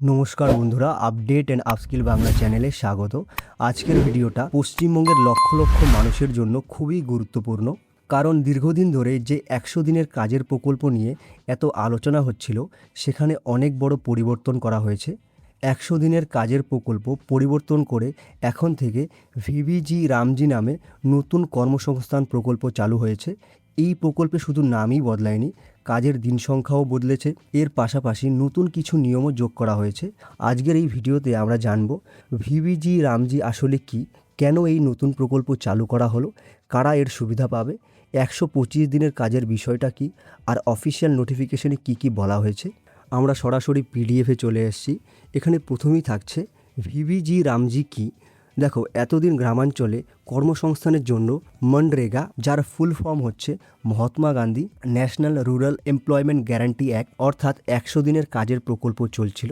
নমস্কার বন্ধুরা, update and upskill Bangla চ্যানেলে স্বাগত। আজকের ভিডিওটা পশ্চিমবঙ্গের লক্ষ লক্ষ মানুষের জন্য খুবই গুরুত্বপূর্ণ, কারণ দীর্ঘদিন ধরে যে 100 দিনের কাজের প্রকল্প নিয়ে এত আলোচনা হচ্ছিল, সেখানে অনেক বড় পরিবর্তন করা হয়েছে। 100 দিনের কাজের প্রকল্প পরিবর্তন করে এখন থেকে ভিবিজি রামজি নামে নতুন কর্মসংস্থান প্রকল্প চালু হয়েছে। এই প্রকল্পে শুধু নামই বদলায়নি, কাজের দিন সংখ্যাও বদলেছে। এর পাশাপাশি নতুন কিছু নিয়মও যোগ করা হয়েছে। আজকের এই ভিডিওতে আমরা জানব ভিবিজি রামজি আসলে কি, কেন এই নতুন প্রকল্প চালু করা হলো, কারা এর সুবিধা পাবে, 125 দিনের কাজের বিষয়টা কি, আর অফিসিয়াল নোটিফিকেশনে কি কি বলা হয়েছে। আমরা সরাসরি পিডিএফে চলে এসেছি। এখানে প্রথমেই থাকছে ভিবিজি রামজি কি। দেখো, এতদিন গ্রামাঞ্চলে কর্মসংস্থানের জন্য মনরেগা, যার ফুল ফর্ম হচ্ছে Mahatma Gandhi national rural employment guarantee act, অর্থাৎ 100 দিনের কাজের প্রকল্প চলছিল।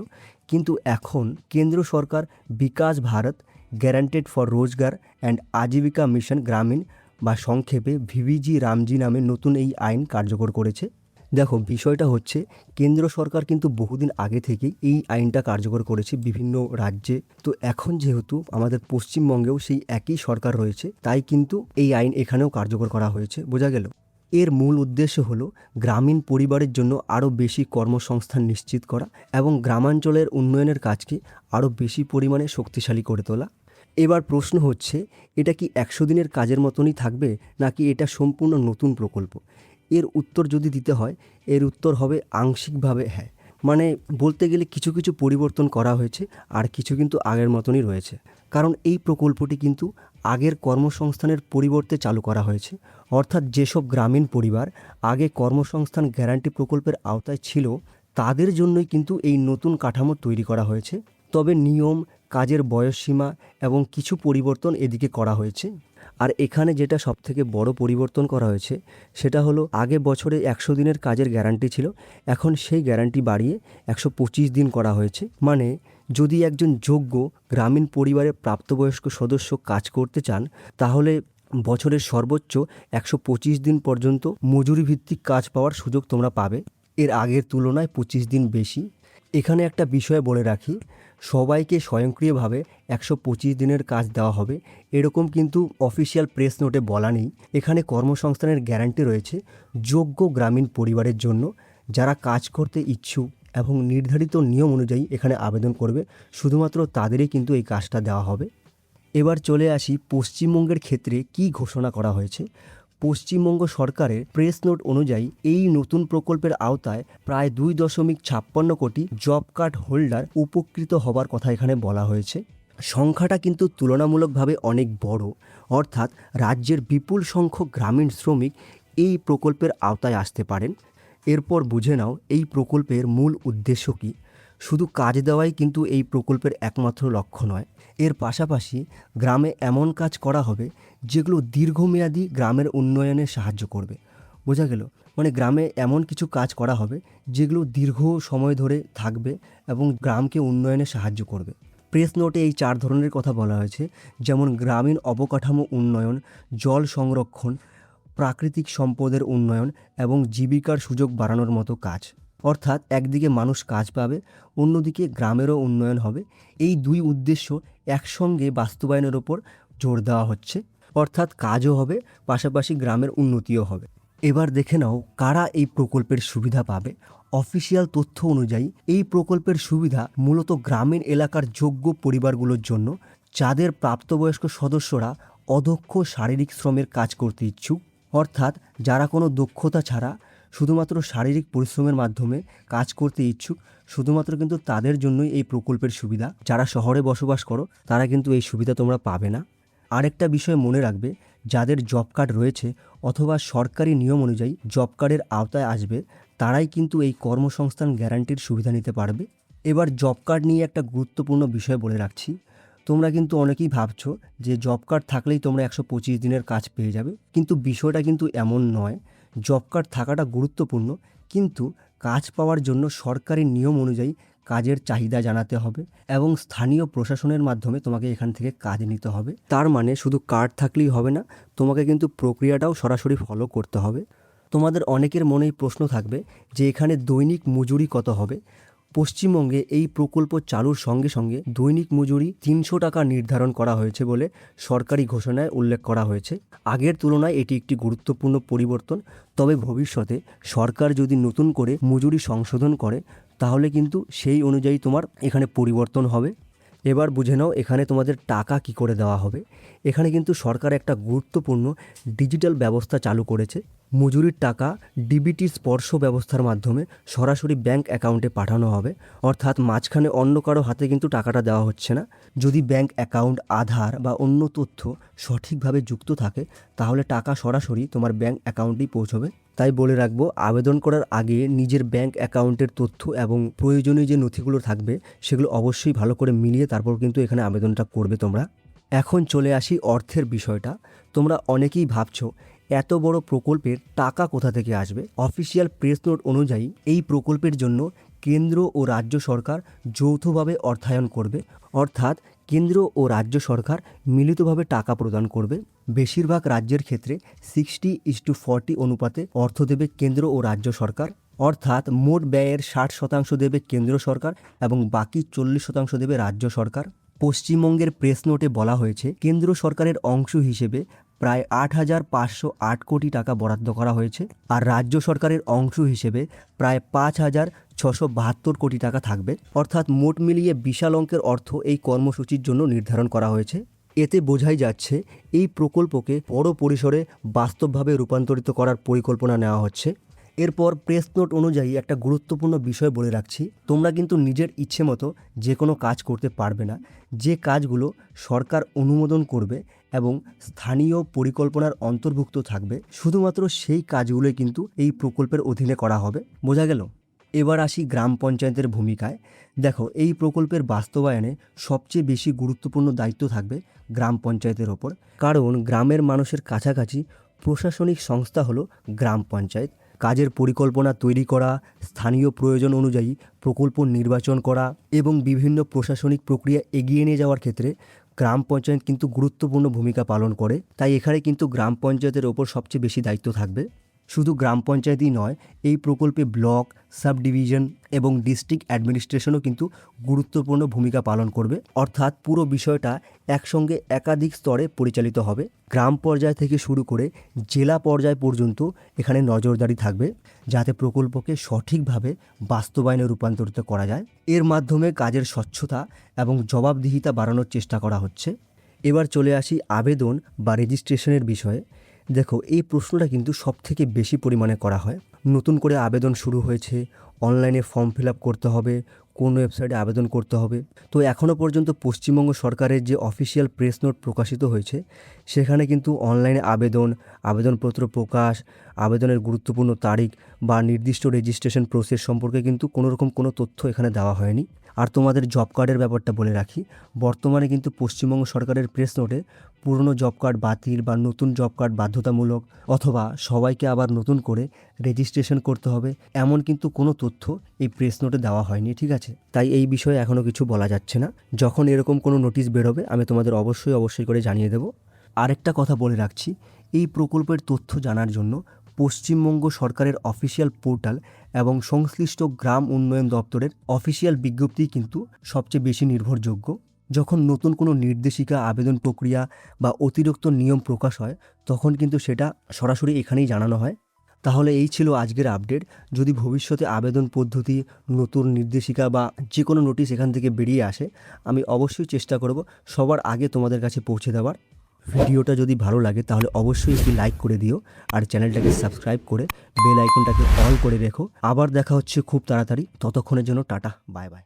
কিন্তু এখন কেন্দ্র সরকার বিকাশ ভারত গ্যারান্টেড ফর রোজগার অ্যান্ড আজীবিকা মিশন গ্রামীণ, বা সংক্ষেপে ভিবিজি রামজি নামে নতুন এই আইন কার্যকর করেছে। দেখো, বিষয়টা হচ্ছে কেন্দ্র সরকার কিন্তু বহুদিন আগে থেকেই এই আইনটা কার্যকর করেছে বিভিন্ন রাজ্যে। তো এখন যেহেতু আমাদের পশ্চিমবঙ্গেও সেই একই সরকার রয়েছে, তাই কিন্তু এই আইন এখানেও কার্যকর করা হয়েছে। বোঝা গেল? এর মূল উদ্দেশ্য হলো গ্রামীণ পরিবারের জন্য আরও বেশি কর্মসংস্থান নিশ্চিত করা এবং গ্রামাঞ্চলের উন্নয়নের কাজকে আরও বেশি পরিমাণে শক্তিশালী করে তোলা। এবার প্রশ্ন হচ্ছে, এটা কি 100 দিনের কাজের মতনই থাকবে, নাকি এটা সম্পূর্ণ নতুন প্রকল্প? এর উত্তর যদি দিতে হয়, এর উত্তর হবে আংশিকভাবে হ্যাঁ। মানে বলতে গেলে কিছু কিছু পরিবর্তন করা হয়েছে, আর কিছু কিন্তু আগের মতনই রয়েছে। কারণ এই প্রকল্পটি কিন্তু আগের কর্মসংস্থানের পরিবর্তে চালু করা হয়েছে। অর্থাৎ যেসব গ্রামীণ পরিবার আগে কর্মসংস্থান গ্যারান্টি প্রকল্পের আওতায় ছিল, তাদের জন্যই কিন্তু এই নতুন কাঠামো তৈরি করা হয়েছে। তবে নিয়ম, কাজের বয়সসীমা এবং কিছু পরিবর্তন এদিকে করা হয়েছে। আর এখানে যেটা সবথেকে বড় পরিবর্তন করা হয়েছে, সেটা হলো আগে বছরে 100 দিনের কাজের গ্যারান্টি ছিল, এখন সেই গ্যারান্টি বাড়িয়ে 125 দিন করা হয়েছে। মানে যদি একজন যোগ্য গ্রামীণ পরিবারের প্রাপ্তবয়স্ক সদস্য কাজ করতে চান, তাহলে বছরের সর্বোচ্চ 125 দিন পর্যন্ত মজুরি ভিত্তিক কাজ পাওয়ার সুযোগ তোমরা পাবে। এর আগের তুলনায় 25 দিন বেশি। এখানে একটা বিষয় বলে রাখি, সবাইকে স্বয়ংক্রিয়ভাবে 125 দিনের কাজ দেওয়া হবে এরকম কিন্তু অফিসিয়াল প্রেস নোটে বলা নেই। এখানে কর্মসংস্থানের গ্যারান্টি রয়েছে যোগ্য গ্রামীণ পরিবারের জন্য, যারা কাজ করতে ইচ্ছুক এবং নির্ধারিত নিয়ম অনুযায়ী এখানে আবেদন করবে, শুধুমাত্র তাদেরই কিন্তু এই কাজটা দেওয়া হবে। এবার চলে আসি পশ্চিমবঙ্গের ক্ষেত্রে কি ঘোষণা করা হয়েছে। পশ্চিমবঙ্গ সরকারের প্রেস নোট অনুযায়ী এই নতুন প্রকল্পের আওতায় প্রায় 2.56 কোটি জব কার্ড হোল্ডার উপকৃত হবার কথা এখানে বলা হয়েছে। সংখ্যাটা কিন্তু তুলনামূলকভাবে অনেক বড়। অর্থাৎ রাজ্যের বিপুল সংখ্যক গ্রামীণ শ্রমিক এই প্রকল্পের আওতায় আসতে পারেন। এরপর বুঝে নাও এই প্রকল্পের মূল উদ্দেশ্য কী। শুধু কাজ দেওয়াই কিন্তু এই প্রকল্পের একমাত্র লক্ষ্য নয়। এর পাশাপাশি গ্রামে এমন কাজ করা হবে যেগুলো দীর্ঘমেয়াদী গ্রামের উন্নয়নে সাহায্য করবে। বোঝা গেল? মানে গ্রামে এমন কিছু কাজ করা হবে যেগুলো দীর্ঘ সময় ধরে থাকবে এবং গ্রামকে উন্নয়নে সাহায্য করবে। প্রেস নোটে এই 4 ধরনের কথা বলা হয়েছে, যেমন গ্রামীণ অবকাঠামো উন্নয়ন, জল সংরক্ষণ, প্রাকৃতিক সম্পদের উন্নয়ন এবং জীবিকার সুযোগ বাড়ানোর মতো কাজ। অর্থাৎ একদিকে মানুষ কাজ পাবে, অন্যদিকে গ্রামেরও উন্নয়ন হবে। এই দুই উদ্দেশ্য একসঙ্গে বাস্তবায়নের ওপর জোর দেওয়া হচ্ছে। অর্থাৎ কাজও হবে, পাশাপাশি গ্রামের উন্নতিও হবে। এবার দেখে নাও কারা এই প্রকল্পের সুবিধা পাবে। অফিসিয়াল তথ্য অনুযায়ী এই প্রকল্পের সুবিধা মূলত গ্রামীণ এলাকার যোগ্য পরিবারগুলোর জন্য, যাদের প্রাপ্তবয়স্ক সদস্যরা অদক্ষ শারীরিক শ্রমের কাজ করতে ইচ্ছুক। অর্থাৎ যারা কোনো দক্ষতা ছাড়া শুধুমাত্র শারীরিক পরিশ্রমের মাধ্যমে কাজ করতে ইচ্ছুক, শুধুমাত্র কিন্তু তাদের জন্যই এই প্রকল্পের সুবিধা। যারা শহরে বসবাস করো, তারা কিন্তু এই সুবিধা তোমরা পাবে না। আরেকটা বিষয় মনে রাখবে, যাদের জব কার্ড রয়েছে অথবা সরকারি নিয়ম অনুযায়ী জব কার্ডের আওতায় আসবে, তারাই কিন্তু এই কর্মসংস্থান গ্যারান্টির সুবিধা নিতে পারবে। এবার জব কার্ড নিয়ে একটা গুরুত্বপূর্ণ বিষয় বলে রাখছি। তোমরা কিন্তু অনেকেই ভাবছো যে জব কার্ড থাকলেই তোমরা 125 দিনের কাজ পেয়ে যাবে, কিন্তু বিষয়টা কিন্তু এমন নয়। জব কার্ড থাকাটা গুরুত্বপূর্ণ, কিন্তু কাজ পাওয়ার জন্য সরকারি নিয়ম অনুযায়ী কাজের চাহিদা জানাতে হবে এবং স্থানীয় প্রশাসনের মাধ্যমে তোমাকে এখান থেকে কাজ নিতে হবে। তার মানে শুধু কার্ড থাকলেই হবে না, তোমাকে কিন্তু প্রক্রিয়াটাও সরাসরি ফলো করতে হবে। তোমাদের অনেকের মনেই প্রশ্ন থাকবে যে এখানে দৈনিক মজুরি কত হবে। পশ্চিমবঙ্গে এই প্রকল্প চালুর সঙ্গে সঙ্গে দৈনিক মজুরি 300 টাকা নির্ধারণ করা হয়েছে বলে সরকারি ঘোষণায় উল্লেখ করা হয়েছে। আগের তুলনায় এটি একটি গুরুত্বপূর্ণ পরিবর্তন। তবে ভবিষ্যতে সরকার যদি নতুন করে মজুরি সংশোধন করে তাহলে কিন্তু সেই অনুযায়ী তোমার এখানে পরিবর্তন হবে। এবার বুঝে নাও এখানে তোমাদের টাকা কি করে দেওয়া হবে। এখানে কিন্তু সরকার একটা গুরুত্বপূর্ণ ডিজিটাল ব্যবস্থা চালু করেছে। মজুরির টাকা ডিবিটি স্পর্শ ব্যবস্থার মাধ্যমে সরাসরি ব্যাংক অ্যাকাউন্টে পাঠানো হবে, অর্থাৎ মাঝখানে অন্য কারো হাতে কিন্তু টাকাটা দেওয়া হচ্ছে না। যদি ব্যাংক অ্যাকাউন্ট, আধার বা অন্য তথ্য সঠিকভাবে যুক্ত থাকে তাহলে টাকা সরাসরি তোমার ব্যাংক অ্যাকাউন্টেই পৌঁছবে। তাই বলে রাখবো, আবেদন করার আগে নিজের ব্যাংক অ্যাকাউন্টের তথ্য এবং প্রয়োজনীয় যে নথিগুলো থাকবে সেগুলো অবশ্যই ভালো করে মিলিয়ে তারপর কিন্তু এখানে আবেদনটা করবে তোমরা। এখন চলে আসি অর্থের বিষয়টা। তোমরা অনেকেই ভাবছো এত বড় প্রকল্পের টাকা কোথা থেকে আসবে। অফিসিয়াল প্রেস নোট অনুযায়ী এই প্রকল্পের জন্য কেন্দ্র ও রাজ্য সরকার যৌথভাবে অর্থায়ন করবে, অর্থাৎ কেন্দ্র ও রাজ্য সরকার মিলিতভাবে টাকা প্রদান করবে। বেশিরভাগ রাজ্যের ক্ষেত্রে 60:40 অনুপাতে অর্থ দেবে কেন্দ্র ও রাজ্য সরকার, অর্থাৎ মোট ব্যয়ের 60% দেবে কেন্দ্র সরকার এবং বাকি 40% দেবে রাজ্য সরকার। পশ্চিমবঙ্গের প্রেস নোটে বলা হয়েছে কেন্দ্র সরকারের অংশ হিসেবে প্রায় 8,508 কোটি টাকা বরাদ্দ করা হয়েছে, আর রাজ্য সরকারের অংশ হিসেবে প্রায় 5,672 কোটি টাকা থাকবে। অর্থাৎ মোট মিলিয়ে বিশাল অঙ্কের অর্থ এই কর্মসূচির জন্য নির্ধারণ করা হয়েছে। এতে বোঝাই যাচ্ছে এই প্রকল্পকে বড় পরিসরে বাস্তবভাবে রূপান্তরিত করার পরিকল্পনা নেওয়া হচ্ছে। এরপর প্রেস নোট অনুযায়ী একটা গুরুত্বপূর্ণ বিষয় বলে রাখছি, তোমরা কিন্তু নিজের ইচ্ছে মতো যে কোনো কাজ করতে পারবে না। যে কাজগুলো সরকার অনুমোদন করবে এবং স্থানীয় পরিকল্পনার অন্তর্ভুক্ত থাকবে, শুধুমাত্র সেই কাজগুলোই কিন্তু এই প্রকল্পের অধীনে করা হবে। বোঝা গেল? এবার আসি গ্রাম পঞ্চায়েতের ভূমিকায়। দেখো, এই প্রকল্পের বাস্তবায়নে সবচেয়ে বেশি গুরুত্বপূর্ণ দায়িত্ব থাকবে গ্রাম পঞ্চায়েতের ওপর, কারণ গ্রামের মানুষের কাছাকাছি প্রশাসনিক সংস্থা হলো গ্রাম পঞ্চায়েত। কাজের পরিকল্পনা তৈরি করা, স্থানীয় প্রয়োজন অনুযায়ী প্রকল্প নির্বাচন করা এবং বিভিন্ন প্রশাসনিক প্রক্রিয়া এগিয়ে নিয়ে যাওয়ার ক্ষেত্রে গ্রাম পঞ্চায়েত কিন্তু গুরুত্বপূর্ণ ভূমিকা পালন করে। তাই এখানে কিন্তু গ্রাম পঞ্চায়েতের ওপর সবচেয়ে বেশি দায়িত্ব থাকবে। শুধু গ্রাম পঞ্চায়েতই নয়, এই প্রকল্পে ব্লক, সাব ডিভিশন এবং ডিস্ট্রিক্ট অ্যাডমিনিস্ট্রেশনও কিন্তু গুরুত্বপূর্ণ ভূমিকা পালন করবে। অর্থাৎ পুরো বিষয়টা একসঙ্গে একাধিক স্তরে পরিচালিত হবে। গ্রাম পর্যায় থেকে শুরু করে জেলা পর্যায় পর্যন্ত এখানে নজরদারি থাকবে, যাতে প্রকল্পকে সঠিকভাবে বাস্তবায়নে রূপান্তরিত করা যায়। এর মাধ্যমে কাজের স্বচ্ছতা এবং জবাবদিহিতা বাড়ানোর চেষ্টা করা হচ্ছে। এবার চলে আসি আবেদন বা রেজিস্ট্রেশনের বিষয়ে। দেখো, এই প্রশ্নটা কিন্তু সবথেকে বেশি পরিমাণে করা হয়। নতুন করে আবেদন শুরু হয়েছে, অনলাইনে ফর্ম ফিল আপ করতে হবে, কোন ওয়েবসাইটে আবেদন করতে হবে। তো এখনও পর্যন্ত পশ্চিমবঙ্গ সরকারের যে অফিসিয়াল প্রেস নোট প্রকাশিত হয়েছে সেখানে কিন্তু অনলাইনে আবেদনপত্র প্রকাশ, আবেদনের গুরুত্বপূর্ণ তারিখ বা নির্দিষ্ট রেজিস্ট্রেশন প্রসেস সম্পর্কে কিন্তু কোনোরকম কোনো তথ্য এখানে দেওয়া হয়নি। আর তোমাদের জব কার্ডের ব্যাপারটা বলে রাখি, বর্তমানে কিন্তু পশ্চিমবঙ্গ সরকারের প্রেস নোটে পুরনো জব কার্ড বাতিল বা নতুন জব কার্ড বাধ্যতামূলক অথবা সবাইকে আবার নতুন করে রেজিস্ট্রেশন করতে হবে এমন কিন্তু কোনো তথ্য এই প্রেস নোটে দেওয়া হয়নি, ঠিক আছে? তাই এই বিষয়ে এখনও কিছু বলা যাচ্ছে না। যখন এরকম কোনো নোটিশ বেরোবে আমি তোমাদের অবশ্যই করে জানিয়ে দেবো। আরেকটা কথা বলে রাখছি, এই প্রকল্পের তথ্য জানার জন্য পশ্চিমবঙ্গ সরকারের অফিসিয়াল পোর্টাল এবং সংশ্লিষ্ট গ্রাম উন্নয়ন দপ্তরের অফিসিয়াল বিজ্ঞপ্তি কিন্তু সবচেয়ে বেশি নির্ভরযোগ্য। যখন নতুন কোনো নির্দেশিকা, আবেদন প্রক্রিয়া বা অতিরিক্ত নিয়ম প্রকাশ হয় তখন কিন্তু সেটা সরাসরি এখানেই জানানো হয়। তাহলে এই ছিল আজকের আপডেট। যদি ভবিষ্যতে আবেদন পদ্ধতি, নতুন নির্দেশিকা বা যে কোনো নোটিশ এখান থেকে বেরিয়ে আসে, আমি অবশ্যই চেষ্টা করব সবার আগে তোমাদের কাছে পৌঁছে দেওয়ার। ভিডিওটা যদি ভালো লাগে তাহলে অবশ্যই একটি লাইক করে দিও, আর চ্যানেলটাকে সাবস্ক্রাইব করে বেল আইকনটাকে অল করে রেখো। আবার দেখা হচ্ছে খুব তাড়াতাড়ি, ততক্ষণের জন্য টাটা, বাই বাই।